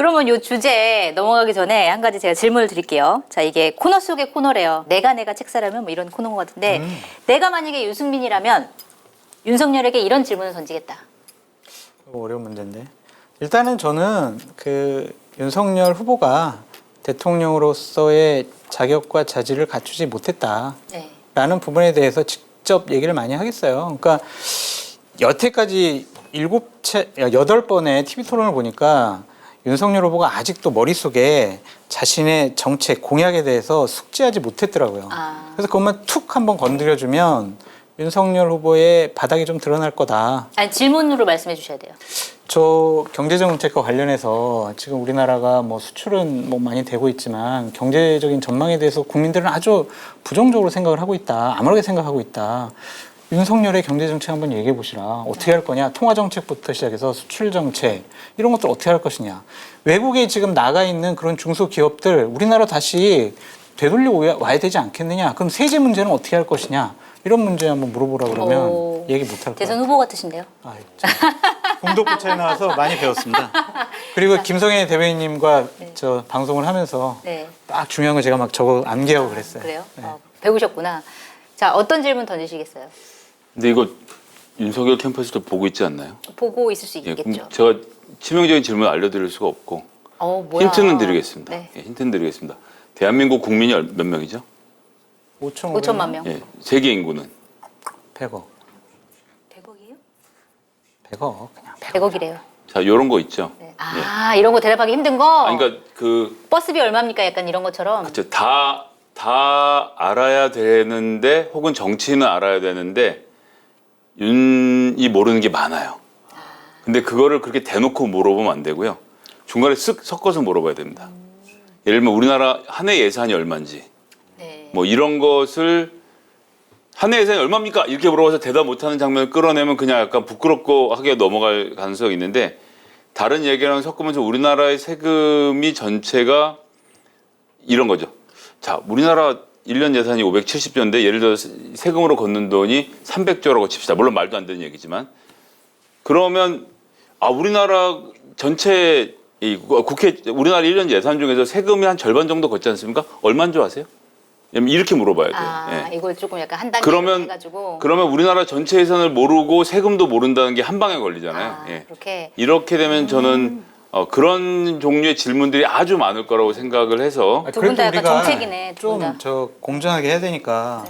그러면 요 주제 넘어가기 전에 한 가지 제가 질문을 드릴게요. 자, 이게 코너 속의 코너래요. 내가 책사라면 뭐 이런 코너 같은데 내가 만약에 유승민이라면 윤석열에게 이런 질문을 던지겠다. 어려운 문제인데. 일단은 저는 그 윤석열 후보가 대통령으로서의 자격과 자질을 갖추지 못했다라는 네. 부분에 대해서 직접 얘기를 많이 하겠어요. 그러니까 여태까지 8번의 TV 토론을 보니까 윤석열 후보가 아직도 머릿속에 자신의 정책, 공약에 대해서 숙지하지 못했더라고요. 그래서 그것만 툭 한번 건드려주면 윤석열 후보의 바닥이 좀 드러날 거다. 아니, 질문으로 말씀해 주셔야 돼요. 저 경제정책과 관련해서 지금 우리나라가 뭐 수출은 뭐 많이 되고 있지만 경제적인 전망에 대해서 국민들은 아주 부정적으로 생각을 하고 있다. 암울하게 생각하고 있다. 윤석열의 경제정책 한번 얘기해 보시라. 어떻게 할 거냐. 통화정책부터 시작해서 수출정책 이런 것들 어떻게 할 것이냐. 외국에 지금 나가 있는 그런 중소기업들 우리나라 다시 되돌려 와야 되지 않겠느냐. 그럼 세제 문제는 어떻게 할 것이냐. 이런 문제 한번 물어보라 그러면 얘기 못 할 거예요. 대선 후보 같으신데요? 공덕부처에 나와서 많이 배웠습니다. 그리고 김성애 대변인님과 저 방송을 하면서 딱 중요한 거 제가 막 저거 암기하고 그랬어요. 그래요? 배우셨구나. 자, 어떤 질문 던지시겠어요? 근데 이거 윤석열 캠퍼스도 보고 있지 않나요? 보고 있을 수 예, 있겠죠. 그럼 제가 치명적인 질문을 알려드릴 수가 없고 뭐야. 힌트는 드리겠습니다. 네. 예, 힌트는 드리겠습니다. 대한민국 국민이 몇 명이죠? 5천만 명. 예, 세계 인구는 100억. 100억이에요? 100억. 그냥 100억이래요. 자, 요런 거 있죠. 네. 이런 거 대답하기 힘든 거? 그러니까 버스비 얼마입니까? 약간 이런 것처럼. 그쵸, 다 알아야 되는데 혹은 정치인은 알아야 되는데 윤이 모르는 게 많아요. 근데 그거를 그렇게 대놓고 물어보면 안 되고요. 중간에 쓱 섞어서 물어봐야 됩니다. 예를 들면 우리나라 한 해 예산이 얼마인지 네. 뭐 이런 것을 한 해 예산이 얼마입니까? 이렇게 물어봐서 대답 못하는 장면을 끌어내면 그냥 약간 부끄럽고 하게 넘어갈 가능성이 있는데 다른 얘기랑 섞으면서 우리나라의 세금이 전체가 이런 거죠. 자, 우리나라 1년 예산이 570조인데 예를 들어서 세금으로 걷는 돈이 300조라고 칩시다. 물론 말도 안 되는 얘기지만 그러면 우리나라 전체 국회 우리나라 1년 예산 중에서 세금이 한 절반 정도 걷지 않습니까? 얼마인 줄 아세요? 이렇게 물어봐야 돼요. 예. 이걸 조금 약간 한 단계 해가지고. 그러면 우리나라 전체 예산을 모르고 세금도 모른다는 게 한 방에 걸리잖아요. 예. 이렇게 되면 저는 그런 종류의 질문들이 아주 많을 거라고 생각을 해서 두 분 다 약간 정책이네. 좀 저 공정하게 해야 되니까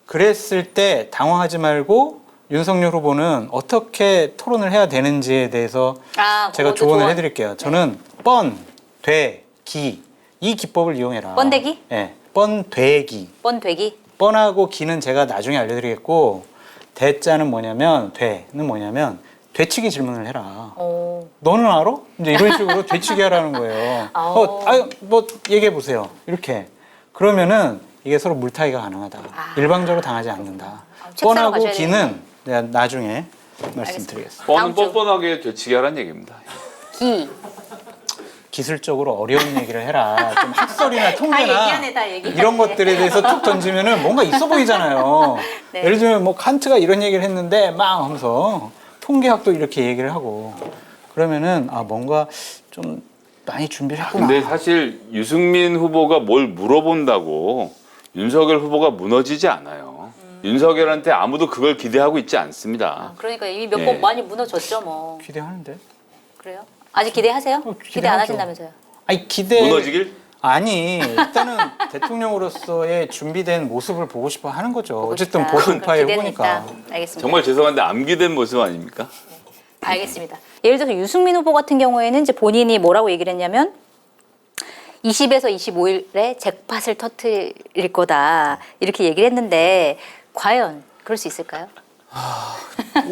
그랬을 때 당황하지 말고 윤석열 후보는 어떻게 토론을 해야 되는지에 대해서 제가 조언을 해드릴게요. 저는 뻔, 돼, 기 이 기법을 이용해라. 뻔되기? 네, 뻔되기. 뻔되기? 뻔하고 기는 제가 나중에 알려드리겠고 대자는 뭐냐면 돼는 뭐냐면 되치기 질문을 해라. 너는 알아? 이제 이런 식으로 되치기 하라는 거예요. 뭐 얘기해 보세요. 이렇게 그러면은 이게 서로 물타기가 가능하다. 일방적으로 당하지 않는다. 뻔하고 기는 내가 나중에 말씀드리겠습니다. 뻔은 뻔뻔하게 되치기 하라는 얘기입니다. 기술적으로 어려운 얘기를 해라. 좀 학설이나 통계나 다 얘기하네. 이런 것들에 대해서 툭 던지면은 뭔가 있어 보이잖아요. 예를 들면 뭐 칸트가 이런 얘기를 했는데 막 하면서 통계학도 이렇게 얘기를 하고 그러면은 뭔가 좀 많이 준비를 했구나. 근데 사실 유승민 후보가 뭘 물어본다고 윤석열 후보가 무너지지 않아요. 윤석열한테 아무도 그걸 기대하고 있지 않습니다. 그러니까 이미 몇 번 많이 무너졌죠, 뭐. 기대하는데? 그래요? 아직 기대하세요? 기대 안 기대하죠. 하신다면서요? 아니 기대 무너지길? 아니 일단은 대통령으로서의 준비된 모습을 보고 싶어 하는 거죠. 어쨌든 싶다. 보수파의 기대는 후보니까. 있다. 알겠습니다. 정말 죄송한데 암기된 모습 아닙니까? 알겠습니다. 예를 들어서 유승민 후보 같은 경우에는 이제 본인이 뭐라고 얘기를 했냐면 20에서 25일에 잭팟을 터뜨릴 거다 이렇게 얘기를 했는데 과연 그럴 수 있을까요?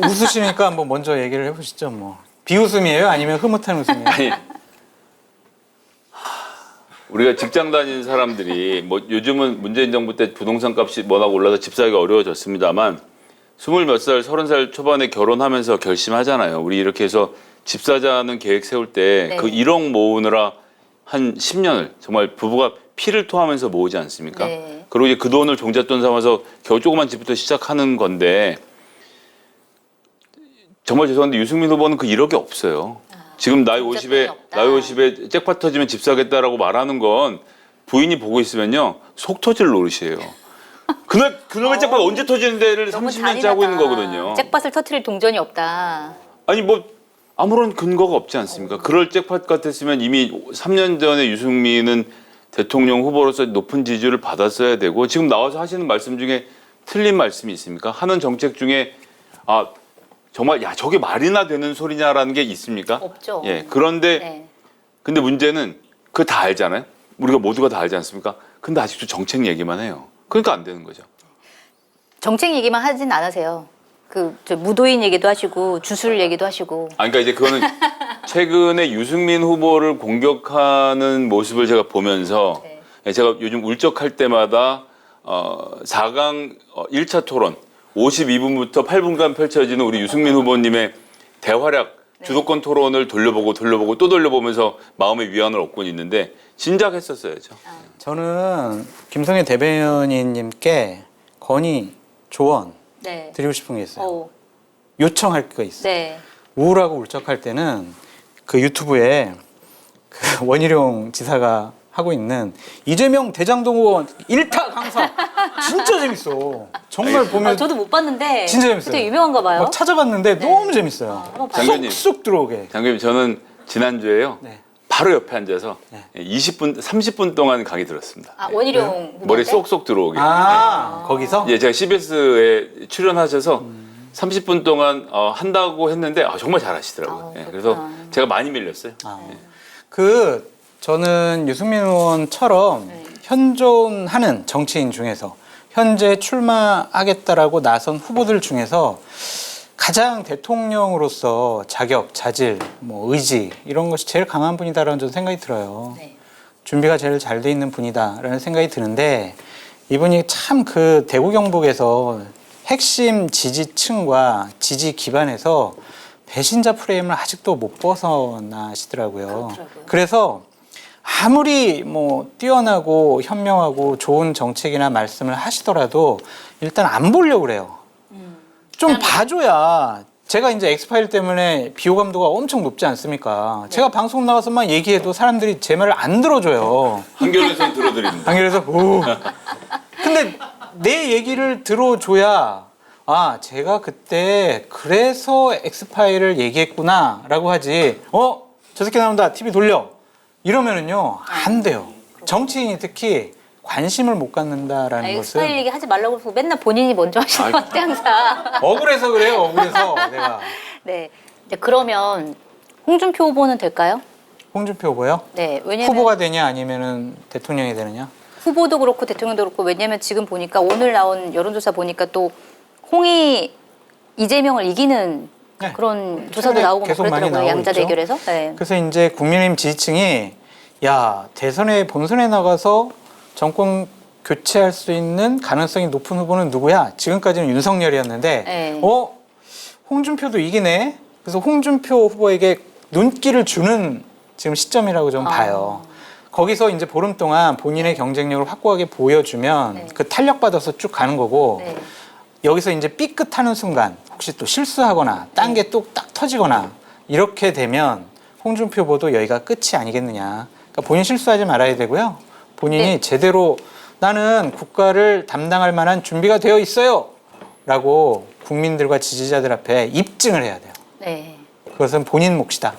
웃으시니까 한번 먼저 얘기를 해보시죠. 뭐 비웃음이에요? 아니면 흐뭇한 웃음이에요? 아니, 우리가 직장 다니는 사람들이 뭐 요즘은 문재인 정부 때 부동산 값이 워낙 올라서 집 사기가 어려워졌습니다만 20몇 살, 30살 초반에 결혼하면서 결심하잖아요. 우리 이렇게 해서 집 사자는 계획 세울 때 그 1억 모으느라 한 10년을 정말 부부가 피를 토하면서 모으지 않습니까? 그리고 이제 그 돈을 종잣돈 삼아서 겨우 조그만 집부터 시작하는 건데 정말 죄송한데 유승민 후보는 그 1억이 없어요. 지금 나이 진짜 50에 돈이 없다. 나이 50에 잭팟 터지면 집 사겠다라고 말하는 건 부인이 보고 있으면요 속 터질 노릇이에요. 그놈의 잭팟 언제 터지는 데를 너무 30년째 하고 있는 잔인하다. 거거든요. 잭팟을 터트릴 동전이 없다. 아니 뭐 아무런 근거가 없지 않습니까? 그럴 잭팟 같았으면 이미 3년 전에 유승민은 대통령 후보로서 높은 지지를 받았어야 되고 지금 나와서 하시는 말씀 중에 틀린 말씀이 있습니까? 하는 정책 중에 아 정말 야 저게 말이나 되는 소리냐라는 게 있습니까? 없죠. 예. 그런데 네. 근데 문제는 그거 다 알잖아요. 우리가 모두가 다 알지 않습니까? 근데 아직도 정책 얘기만 해요. 그러니까 안 되는 거죠. 정책 얘기만 하진 않으세요. 저 무도인 얘기도 하시고 주술 얘기도 하시고. 아, 그러니까 이제 그거는 최근에 유승민 후보를 공격하는 모습을 제가 보면서 네. 제가 요즘 울적할 때마다 4강 1차 토론 52분부터 8분간 펼쳐지는 우리 유승민 후보님의 대활약 주도권 토론을 돌려보고 또 돌려보면서 마음의 위안을 얻고 있는데 진작 했었어야죠. 저는 김성애 대변인님께 건의, 조언 네. 드리고 싶은 게 있어요. 어, 요청할 게 있어요. 네. 우울하고 울적할 때는 그 유튜브에 그 원희룡 지사가 하고 있는 이재명 대장동 의원 1타 강사 진짜 재밌어. 정말 보면 저도 못 봤는데 진짜 재밌어요. 되게 유명한가 봐요. 막 찾아봤는데 너무 재밌어요. 한번 봐요. 장관님. 쏙쏙 들어오게. 장관님 저는 지난주에요. 네. 바로 옆에 앉아서 네. 30분 동안 강의 들었습니다. 아, 원희룡 후보한테? 머리 쏙쏙 들어오게. 거기서? 예, 제가 CBS에 출연하셔서 30분 동안 한다고 했는데 정말 잘하시더라고요. 예, 그래서 제가 많이 밀렸어요. 저는 유승민 의원처럼 현존하는 정치인 중에서 현재 출마하겠다라고 나선 후보들 중에서 가장 대통령으로서 자격, 자질, 의지 이런 것이 제일 강한 분이다라는 저는 생각이 들어요. 네. 준비가 제일 잘 돼 있는 분이다라는 생각이 드는데 이분이 참 그 대구 경북에서 핵심 지지층과 지지 기반에서 배신자 프레임을 아직도 못 벗어나시더라고요. 그렇더라고요. 그래서 아무리 뛰어나고 현명하고 좋은 정책이나 말씀을 하시더라도 일단 안 보려고 그래요. 좀 봐줘야 제가 이제 엑스파일 때문에 비호감도가 엄청 높지 않습니까? 제가 방송 나가서만 얘기해도 사람들이 제 말을 안 들어줘요. 한겨레에서 들어드립니다. 한겨레에서 오. 근데 내 얘기를 들어줘야 제가 그때 그래서 엑스파일을 얘기했구나라고 하지. 저 새끼 나온다. TV 돌려. 이러면은요 안 돼요. 정치인이 특히 관심을 못 갖는다라는 엑스파일 것은 얘기 하지 말라고 그러고 맨날 본인이 먼저 하시는 것 같아 항상. 억울해서 그래요. 억울해서 내가. 네. 이제 그러면 홍준표 후보는 될까요? 홍준표 후보요? 네. 왜냐면 후보가 되냐 아니면은 대통령이 되느냐? 후보도 그렇고 대통령도 그렇고 왜냐면 지금 보니까 오늘 나온 여론조사 보니까 또 홍이 이재명을 이기는 네. 그런 조사도 최근에 나오고 계속 많이 그랬더라고요. 나오고 양자 있죠. 대결에서. 네. 그래서 이제 국민의힘 지지층이 대선에 본선에 나가서 정권 교체할 수 있는 가능성이 높은 후보는 누구야? 지금까지는 윤석열이었는데 네. 홍준표도 이기네. 그래서 홍준표 후보에게 눈길을 주는 지금 시점이라고 좀 봐요. 거기서 이제 보름 동안 본인의 경쟁력을 확고하게 보여주면 네. 그 탄력받아서 쭉 가는 거고 네. 여기서 이제 삐끗하는 순간 혹시 또 실수하거나 딴 게 또 딱 터지거나 이렇게 되면 홍준표 후보도 여기가 끝이 아니겠느냐. 그러니까 본인 실수하지 말아야 되고요. 본인이 네. 제대로 나는 국가를 담당할 만한 준비가 되어 있어요. 라고 국민들과 지지자들 앞에 입증을 해야 돼요. 네. 그것은 본인 몫이다.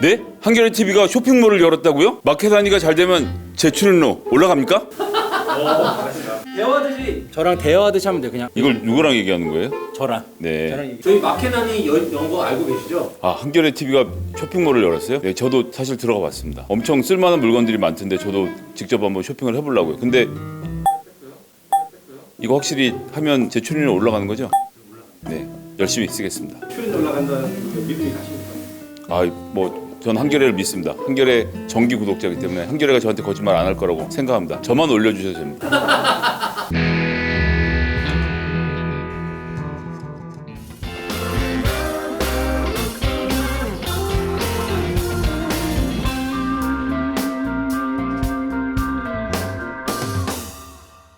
네? 한겨레 TV가 쇼핑몰을 열었다고요? 마켓 단위가 잘 되면 제 출연료 올라갑니까? 대화하듯이 저랑 대화하듯이 하면 돼요. 그냥 이걸 누구랑 얘기하는 거예요? 저랑 네. 얘기. 저희 마케단이 연거 알고 계시죠? 한겨레 TV가 쇼핑몰을 열었어요? 네, 저도 사실 들어가 봤습니다. 엄청 쓸만한 물건들이 많던데 저도 직접 한번 쇼핑을 해보려고요. 근데 이거 확실히 하면 제 출연료 올라가는 거죠? 네, 열심히 쓰겠습니다. 출연 올라간다는 그 믿음이 가십니까? 전 한겨레를 믿습니다. 한겨레 정기 구독자이기 때문에 한겨레가 저한테 거짓말 안 할 거라고 생각합니다. 저만 올려주셔도 됩니다.